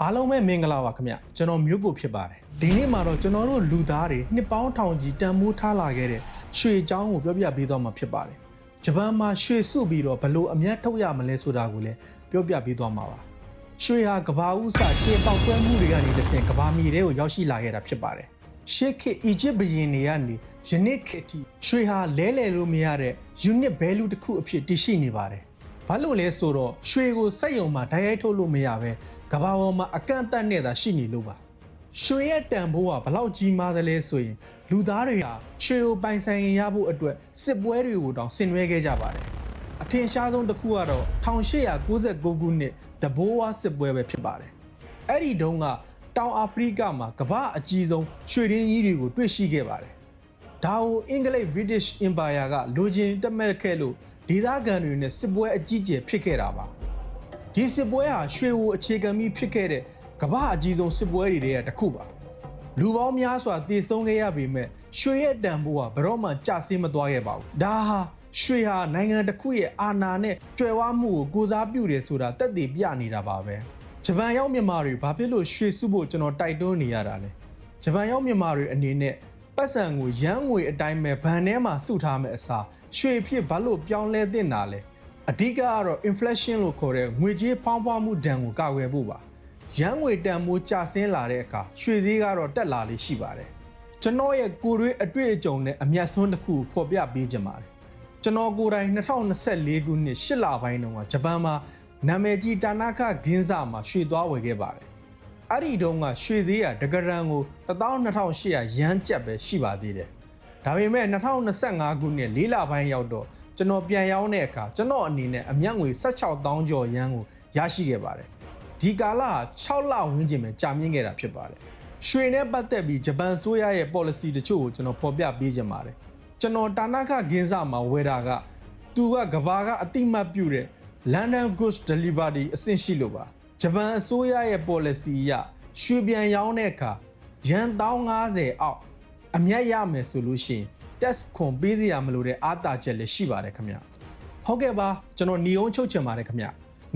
အားလုံးပဲမင်္ဂလာပါခင်ဗျကျွန်တော်မျိုးကိုဖြစ်ပါတယ်ဒီနေ့မှာတော့ကျွန်တော်တို့လူသားတွေနှစ်ပေါင်းထောင်ကြီးတန်မိုးထားလာခဲ့တဲ့ရွှေเจ้าကိုပြောပြပေးသွားမှာဖြစ်ပါတယ်ဂျပန်မှာရွှေစုပြီးတော့ဘလို့အမြတ်ထုတ်ရမလဲဆိုတာကိုလည်းပြောပြပေးသွားမှာပါရွှေဟာကဘာဦးစကျေပေါက်ကွဲမှုတွေကနေတစ်ဆင့်ကဘာမြေတွေကိုရောက်ရှိလာခဲ့တာဖြစ်ပါတယ်ရှေးခေတ်အီဂျစ်ဘုရင်တွေကနေယနေ့ခေတ်ထိရွှေဟာလဲလှယ်လို့မရတဲ့ unit value တစ်ခုအဖြစ်တည်ရှိနေပါတယ်ဘာလို့လဲဆိုတော့ရွှေကိုစက်ရုံမှာဓာတ်ရိုက်ထုတ်လို့မရပဲကဘာပေါ်မှာအကန့်အသတ်နဲ့သာရှိနေလို့ပါရွှေရဲ့တန်ဖိုးကဘလောက်ကြီးမားသလဲဆိုရင်လူသားတွေဟာရွှေကိုပိုင်ဆိုင်ရဖို့အတွက်စစ်ပွဲတွေကိုတောင်ဆင်နွှဲခဲ့ကြပါတယ်အထင်ရှားဆုံးတစ်ခုကတော့1896ခုနှစ်တဘိုးဝါစစ်ပွဲပဲဖြစ်ပါတယ်အဲ့ဒီတုန်းကတောင်အာဖရိကမှာကမ္ဘာအကြီးဆုံးရွှေရင်းကြီးတွေကိုတွေ့ရှိခဲ့ပါတယ်ဒါကိုအင်္ဂလိပ် British Empire ကလိုချင်တက်မဲ့ခဲ့လို့ဒေသခံတွေနဲ့စစ်ပွဲအကြီးကျယ်ဖြစ်ခဲ့တာပါဒီစစ်ပွဲဟာရွှေကိုအခြေခံပြီးဖြစ်ခဲ့တဲ့ကမ္ဘာအကြီးဆုံးစစ်ပွဲတွေထဲကတစ်ခုပါလူပေါင်းများစွာတည်ဆုံးခဲ့ရပေမဲ့ရွှေရဲ့တန်ဖိုးကဘယ်တော့မှကျဆင်းမသွားခဲ့ပါဘူးဒါဟာရွှေဟာနိုင်ငံတစ်ခုရဲ့အာဏာနဲ့ကြွယ်ဝမှုကိုကိုစားပြုတယ်ဆိုတာသက်သေပြနေတာပါပဲဂျပန်ရောက်မြန်မာတွေဘာဖြစ်လို့ရွှေစုဖို့ကျွန်တော်တိုက်တွန်းနေရတာလဲဂျပန်ရောက်မြန်မာတွေအနေနဲ့ပတ်စံကိုရမ်းငွေအတိုင်းပဲဘဏ်ထဲမှာစုထားမယ်အစားရွှေဖြစ်ဘာလို့ပြောင်းလဲသင့်တာလဲအဓိကကတော့ inflation လို့ခေါ်တဲ့ငွေကြေးဖောင်းပွားမှုဒဏ်ကိုကာကွယ်ဖို့ပါရန်ငွေတန်မိုးကျဆင်းလာတဲ့အခါရွှေဈေးကတော့တက်လာလေးရှိပါတယ်ကျွန်တော်ရဲ့ကိုယ်ရွေးအတွေ့အကြုံနဲ့အမျက်ဆုံးတစ်ခုဖော်ပြပေးခြင်းပါတယ်ကျွန်တော်ကိုယ်တိုင်2024ခုနှစ်8လပိုင်းတုန်းကဂျပန်မှာနာမည်ကြီးတာနာခဂင်းဇမှာရွှေသွားဝယ်ခဲ့ပါတယ်အဲ့ဒီတုန်းကရွှေဈေးကတကရန်ကို12800ရန်ကျပ်ပဲရှိပါသေးတယ်ဒါပေမဲ့2025ခုနှစ်4လပိုင်းရောက်တော့ကျွန်တော်ပြန်ရောင်းတဲ့အခါကျွန်တော်အနေနဲ့အမြတ်ငွေ16000ကျော်ရန်ကိုရရှိခဲ့ပါတယ်ဒီကာလဟာ6လဝန်းကျင်ပဲကြာမြင့်ခဲ့တာဖြစ်ပါတယ်ရွှေနဲ့ပတ်သက်ပြီးဂျပန်ဆိုးရရဲ့ policy တချို့ကိုကျွန်တော်ဖော်ပြပေးခြင်းပါတယ်ကျွန်တော်တာနာခဂင်းဇမှာဝယ်တာကသူကကဘာကအတိမတ်ပြုတဲ့ London Goods Delivery အဆင့်ရှိလို့ပါဂျပန်အစိုးရရဲ့ policy အရရွှေပြန်ရောင်းတဲ့အခါရန်1050အောက်အမြတ်ရမယ်ဆိုလို့ရှိရင် test ခွန်ပေးစရာမလိုတဲ့အားတာချက်လည်းရှိပါတယ်ခင်ဗျဟုတ်ကဲ့ပါကျွန်တော်ညီအောင်ချုပ်ချင်ပါတယ်ခင်ဗျ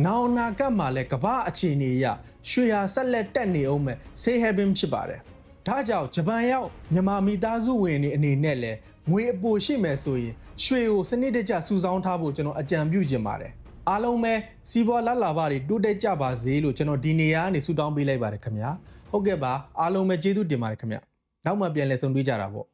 နောင်နာကတ်မှာလည်းကမ္ဘာအခြေအနေအရရွှေဟာဆက်လက်တက်နေအောင်မဲ့ say heaven ဖြစ်ပါတယ်ဒါကြောင့်ဂျပန်ရောက်မြန်မာမိသားစုဝင်တွေအနေနဲ့လည်းငွေအပိုရှိမယ်ဆိုရင်ရွှေကိုစနစ်တကျစုဆောင်းထားဖို့ကျွန်တော်အကြံပြုချင်ပါတယ်အားလုံးပဲစီးပွားလက်လာပါတွေတိုးတက်ကြပါစေလို့ကျွန်တော်ဒီနေရာကနေဆုတောင်းပေးလိုက်ပါတယ်ခင်ဗျာဟုတ်ကဲ့ပါအားလုံးပဲကျေးဇူးတင်ပါတယ်ခင်ဗျနောက်မှပြန်လည်ဆုံတွေ့ကြတာပေါ့